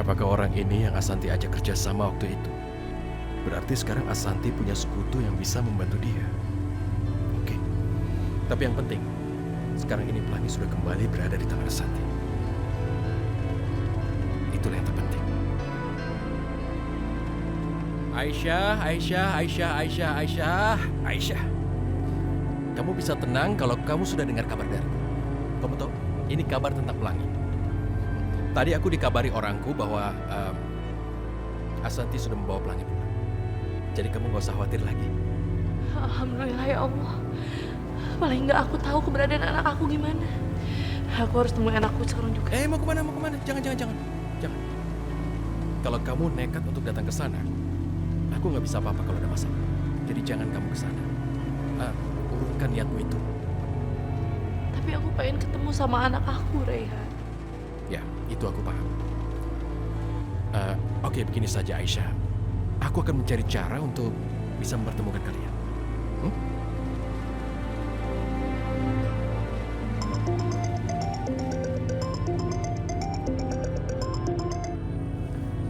Apakah orang ini yang Asanti ajak kerja sama waktu itu? Berarti sekarang Asanti punya sekutu yang bisa membantu dia. Oke. Tapi yang penting, sekarang ini pelangi sudah kembali berada di tangan Asanti. Itulah yang terpenting. Aisyah. Kamu bisa tenang kalau kamu sudah dengar kabar dariku. Kamu tahu, ini kabar tentang pelangi. Tadi aku dikabari orangku bahwa Asanti sudah membawa pelangi pulang. Jadi kamu gak usah khawatir lagi. Alhamdulillah ya Allah. Paling nggak aku tahu keberadaan anak aku gimana. Aku harus temuin anakku sekarang juga. Mau kemana? Jangan. Kalau kamu nekat untuk datang ke sana, aku nggak bisa apa-apa kalau ada masalah. Jadi jangan kamu ke sana. Urungkan niatmu itu. Tapi aku pengen ketemu sama anak aku, Raihan. Ya, itu aku paham. Oke, begini saja Aisyah. Aku akan mencari cara untuk bisa mempertemukan kalian.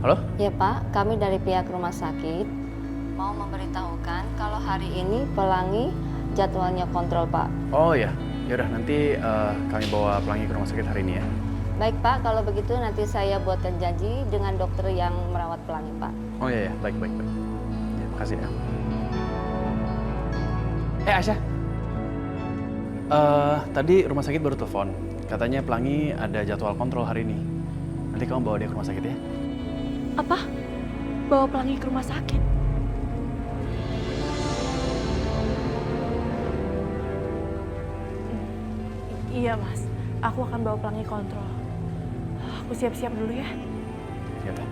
Halo? Ya Pak, kami dari pihak rumah sakit mau memberitahukan kalau hari ini Pelangi jadwalnya kontrol Pak. Oh ya, yaudah nanti kami bawa pelangi ke rumah sakit hari ini ya. Baik Pak, kalau begitu nanti saya buatkan janji dengan dokter yang merawat Pelangi Pak. Oh iya, baik. Ya, makasih ya. Aisyah. Tadi rumah sakit baru telepon. Katanya Pelangi ada jadwal kontrol hari ini. Nanti kamu bawa dia ke rumah sakit ya. Apa? Bawa Pelangi ke rumah sakit? Iya Mas, aku akan bawa Pelangi kontrol. Aku siap-siap dulu ya. Ya udah.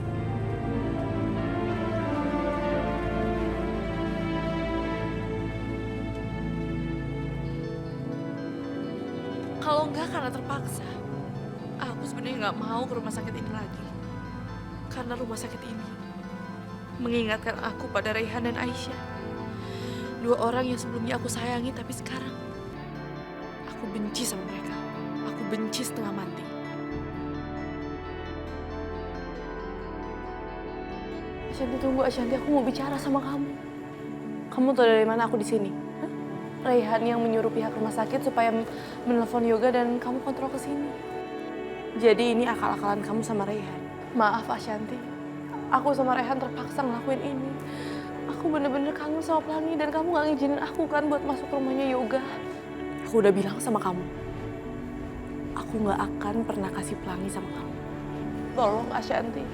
Kalau enggak karena terpaksa. Aku sebenarnya nggak mau ke rumah sakit ini lagi. Karena rumah sakit ini mengingatkan aku pada Raihan dan Aisyah. Dua orang yang sebelumnya aku sayangi, tapi sekarang aku benci sama mereka. Aku benci setengah mati. Ashanti, tunggu Ashanti, aku mau bicara sama kamu. Kamu tahu dari mana aku di sini? Hah? Raihan yang menyuruh pihak rumah sakit supaya menelpon Yoga dan kamu kontrol ke sini. Jadi ini akal-akalan kamu sama Raihan. Maaf Ashanti, aku sama Raihan terpaksa ngelakuin ini. Aku bener-bener kangen sama Pelangi dan kamu gak ngizinin aku kan buat masuk rumahnya Yoga. Aku udah bilang sama kamu, aku gak akan pernah kasih Pelangi sama kamu. Tolong Ashanti,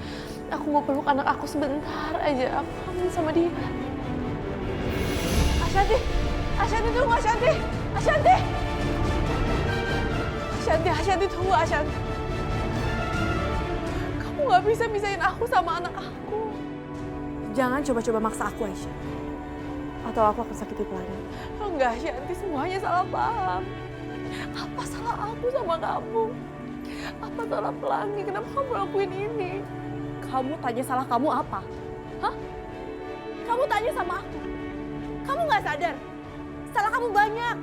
aku mau peluk anak aku sebentar aja. Aku kangen sama dia. Ashanti, Ashanti tunggu Ashanti, Ashanti. Ashanti tunggu Ashanti. Kamu gak bisa misahin aku sama anak aku. Jangan coba-coba maksa aku Aisyah. Atau aku akan sakiti Pelangi. Enggak Ashanti, semuanya salah paham. Apa salah aku sama kamu? Apa salah Pelangi? Kenapa kamu lakuin ini? Kamu tanya salah kamu apa? Hah? Kamu tanya sama aku? Kamu gak sadar? Salah kamu banyak.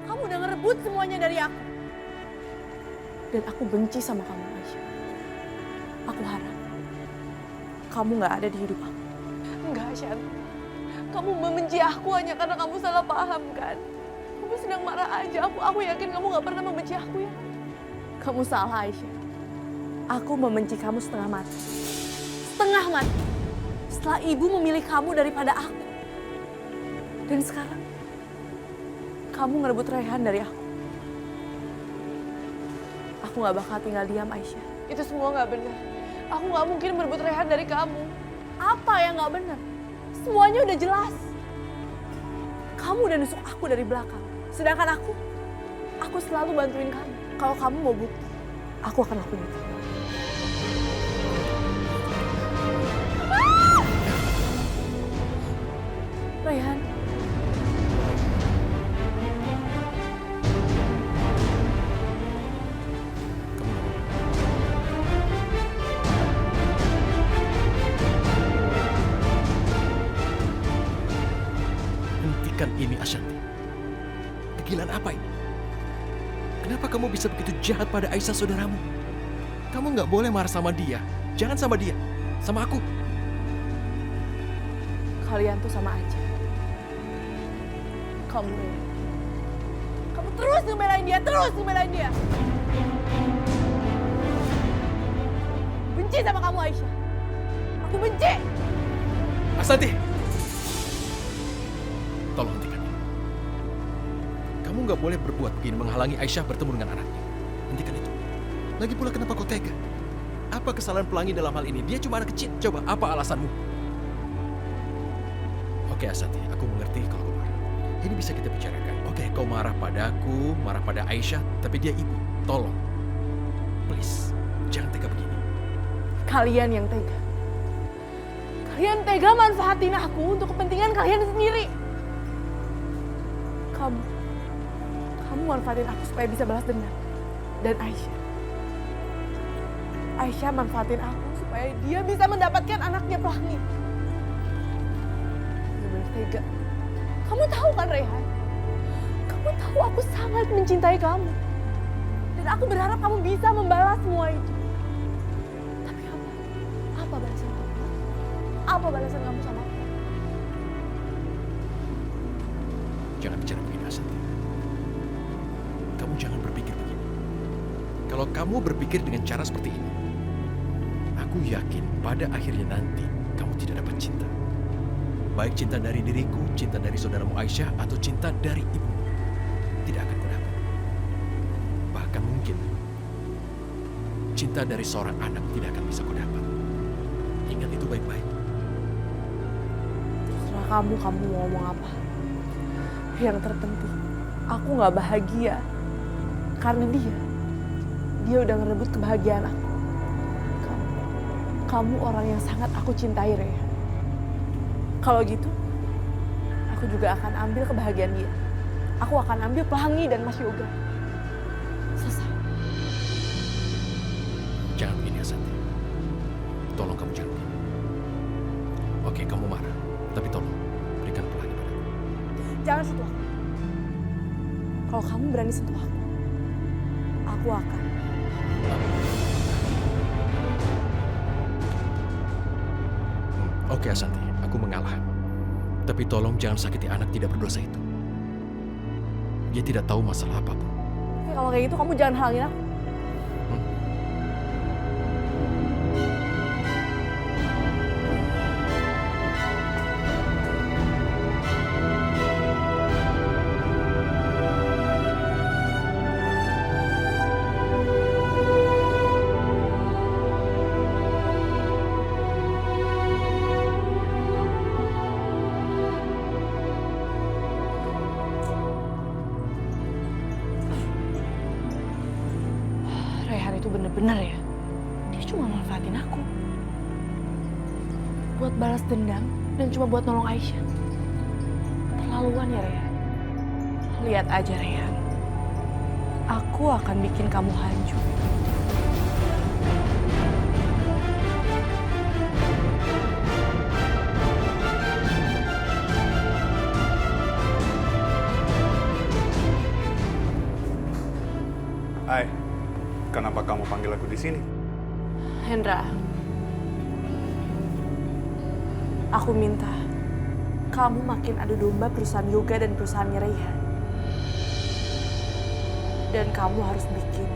Kamu udah ngerebut semuanya dari aku. Dan aku benci sama kamu, Aisyah. Aku harap kamu gak ada di hidup aku. Enggak, Aisyah. Kamu membenci aku hanya karena kamu salah paham, kan? Kamu sedang marah aja. Aku yakin kamu gak pernah membenci aku, ya? Kamu salah, Aisyah. Aku membenci kamu setengah mati. Setengah mati. Setelah ibu memilih kamu daripada aku. Dan sekarang, kamu ngerebut Raihan dari aku. Aku gak bakal tinggal diam, Aisyah. Itu semua gak benar. Aku gak mungkin merebut Raihan dari kamu. Apa yang gak benar? Semuanya udah jelas. Kamu udah nusuk aku dari belakang. Sedangkan aku selalu bantuin kamu. Kalau kamu mau bukti, aku akan lakuin itu. Raihan. Hentikan ini, Ashanti. Kegilaan apa ini? Kenapa kamu bisa begitu jahat pada Aisyah saudaramu? Kamu nggak boleh marah sama dia. Jangan sama dia. Sama aku. Kalian tuh sama aja. Kamu terus ngebelain dia. Benci sama kamu, Aisyah. Aku benci. Ashanti! Tolong hentikan ini. Kamu nggak boleh berbuat begini menghalangi Aisyah bertemu dengan anaknya. Hentikan itu. Lagi pula kenapa kau tega? Apa kesalahan Pelangi dalam hal ini? Dia cuma anak kecil. Coba, apa alasanmu? Oke, Ashanti, aku mengerti kalau kau marah. Ini bisa kita bicarakan. Oke, kau marah padaku, marah pada Aisyah, tapi dia ibu. Tolong. Please, jangan tega begini. Kalian yang tega. Kalian tega manfaatin aku untuk kepentingan kalian sendiri. Kamu manfaatin aku supaya bisa balas dendam. Dan Aisyah manfaatin aku supaya dia bisa mendapatkan anaknya Pelangi. Bener-bener tega. Kamu tahu kan, Raihan? Kamu tahu aku sangat mencintai kamu. Dan aku berharap kamu bisa membalas semua itu. Tapi apa? Apa balasan kamu? Apa balasan kamu sama aku? Jangan bicara begini, Ashanti. Kamu jangan berpikir begini. Kalau kamu berpikir dengan cara seperti ini, aku yakin pada akhirnya nanti kamu tidak dapat cinta. Baik cinta dari diriku, cinta dari saudaramu Aisyah, atau cinta dari ibu. Tidak akan kau dapat. Bahkan mungkin cinta dari seorang anak tidak akan bisa kau dapat. Ingat itu baik-baik. Terserah kamu mau ngomong apa. Yang terpenting, aku gak bahagia. Karena dia udah ngerebut kebahagiaan aku. Kamu orang yang sangat aku cintai, Raihan. Kalau gitu, aku juga akan ambil kebahagiaan dia. Aku akan ambil Pelangi dan Mas Yoga. Selesai. Jangan begini Asanti. Tolong kamu jangan begini. Oke, kamu marah. Tapi tolong, berikan pelangi padaku. Jangan sentuh aku. Kalau kamu berani sentuh aku akan. Oke Asanti, aku mengalah. Tapi tolong jangan sakiti anak tidak berdosa itu. Dia tidak tahu masalah apapun. Tapi kalau kayak gitu kamu jangan halangin aku. Rehan itu bener-bener ya, dia cuma manfaatin aku buat balas dendam dan cuma buat nolong Aisyah. Keterlaluan ya Rehan. Lihat aja Rehan, aku akan bikin kamu hancur. Hai, kenapa kamu panggil aku di sini? Hendra, aku minta kamu makin adu domba perusahaan Yoga dan perusahaannya Rehan. Dan kamu harus bikin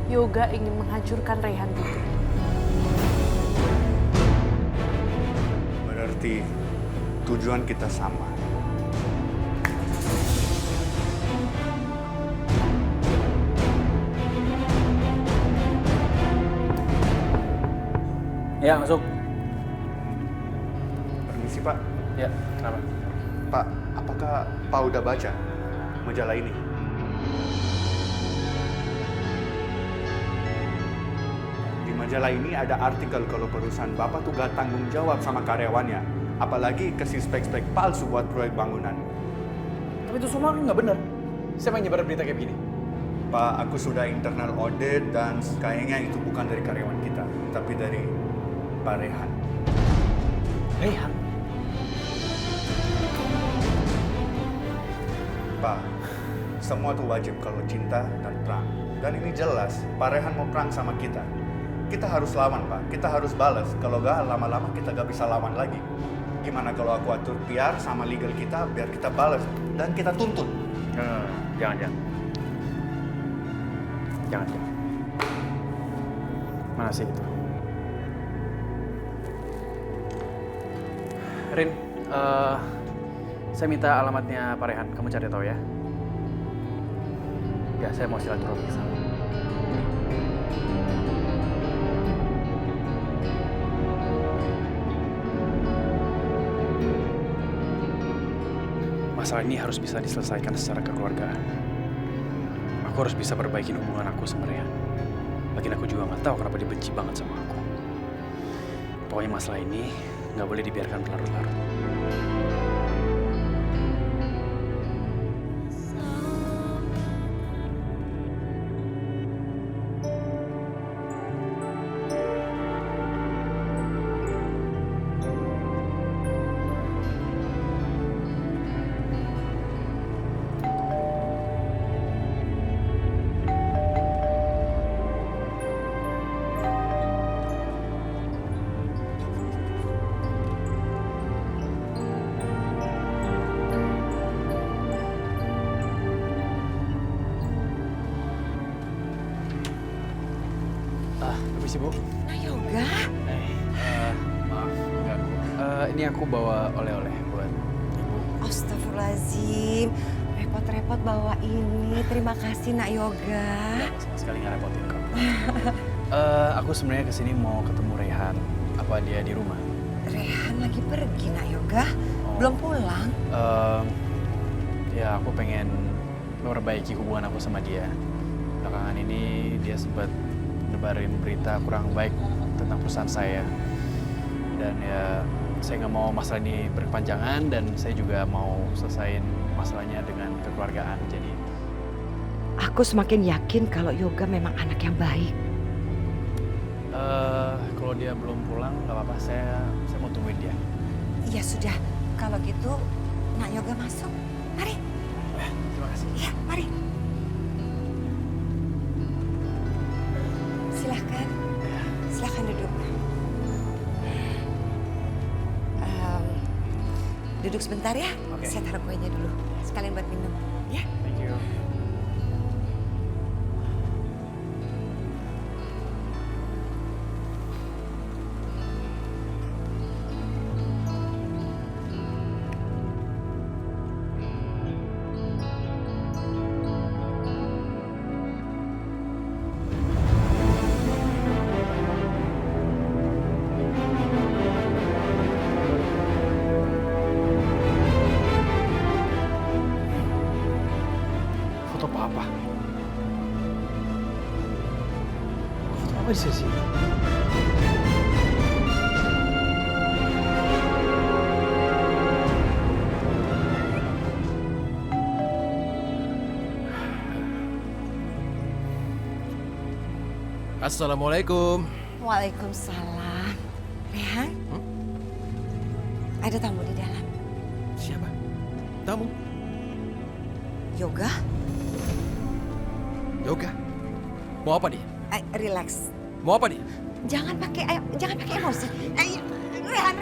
Yoga ingin menghancurkan Rehan juga. Berarti tujuan kita sama. Ya, masuk. Permisi Pak. Ya, kenapa? Pak, apakah Pak udah baca majalah ini? Di majalah ini ada artikel kalau perusahaan Bapak tuh gak tanggung jawab sama karyawannya. Apalagi kasih spek-spek palsu buat proyek bangunan. Tapi itu semua nggak benar. Siapa yang nyebar berita kayak begini? Pak, aku sudah internal audit dan kayaknya itu bukan dari karyawan kita, tapi dari Pak Rehan. Rehan? Pak, semua tuh wajib kalau cinta dan perang. Dan ini jelas, Pak Rehan mau perang sama kita. Kita harus lawan, Pak. Kita harus balas. Kalau nggak, lama-lama kita nggak bisa lawan lagi. Gimana kalau aku atur PR sama legal kita biar kita balas dan kita tuntut? Jangan. Mana sih itu? Rin, saya minta alamatnya Pak Rehan. Kamu cari tahu ya. Ya, saya mau silaturahmi ke sana. Masalah ini harus bisa diselesaikan secara kekeluargaan. Aku harus bisa perbaikin hubungan aku sama Rehan. Lagian aku juga nggak tahu kenapa dia benci banget sama aku. Pokoknya masalah ini nggak boleh dibiarkan berlarut-larut. Permisi, Bu. Nah, Yoga. Maaf, ganggu. Ini aku bawa oleh-oleh buat Ibu. Astagfirullahaladzim. Repot-repot bawa ini. Terima kasih, Nak Yoga. Nggak, sama sekali nggak repotin kamu. Aku sebenarnya kesini mau ketemu Rehan. Apa dia di rumah? Rehan lagi pergi, Nak Yoga. Belum pulang. Ya, aku pengen memperbaiki hubungan aku sama dia. Belakangan ini dia sempat nyebarin berita kurang baik tentang perusahaan saya. Dan ya, saya nggak mau masalah ini berkepanjangan dan saya juga mau selesain masalahnya dengan kekeluargaan. Jadi aku semakin yakin kalau Yoga memang anak yang baik. Kalau dia belum pulang, nggak apa-apa. Saya mau tungguin dia. Ya sudah, kalau gitu Nak Yoga masuk. Mari. Terima kasih. Ya, mari. Silahkan. Silahkan duduk. Duduk sebentar ya. Oke. Saya taruh kuenya dulu. Sekalian buat minum. Ya. Thank you. Foto papa. Foto apa di sini? Assalamualaikum. Waalaikumsalam. Rehan? Ada tamu di dalam. Siapa? Tamu? Yoga? Yoga. Mau apa dia? Relax. Mau apa dia? Jangan pakai emosi. Rehan.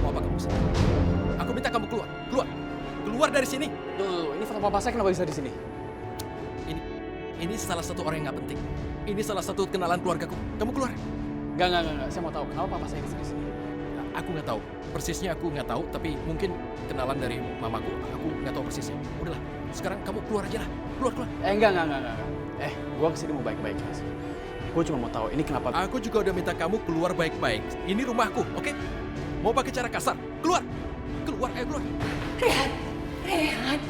Mau apa kamu sini? Aku minta kamu keluar. Keluar dari sini. Tuh, ini foto papa saya kenapa bisa di sini? Ini salah satu orang yang nggak penting. Ini salah satu kenalan keluargaku. Kamu keluar. Enggak. Saya mau tahu kenapa papa saya di sini. Aku nggak tahu. Persisnya aku nggak tahu. Tapi mungkin kenalan dari mamaku. Aku nggak tahu persisnya. Udahlah. Sekarang kamu keluar aja lah. Keluar. Enggak. Gua kesini mau baik-baik, Mas. Gue cuma mau tahu ini kenapa. Aku juga udah minta kamu keluar baik-baik. Ini rumahku, oke? Mau pakai cara kasar? Keluar. Ayo keluar. Rehan,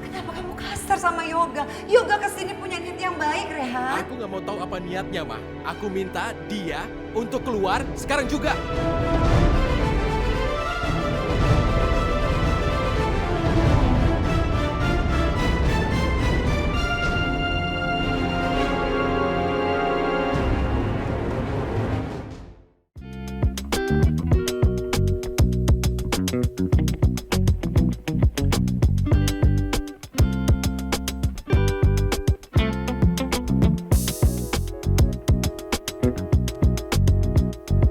kenapa kamu kasar sama Yoga? Yoga kesini punya niat yang baik, Rehan. Aku nggak mau tahu apa niatnya, Ma. Aku minta dia untuk keluar sekarang juga.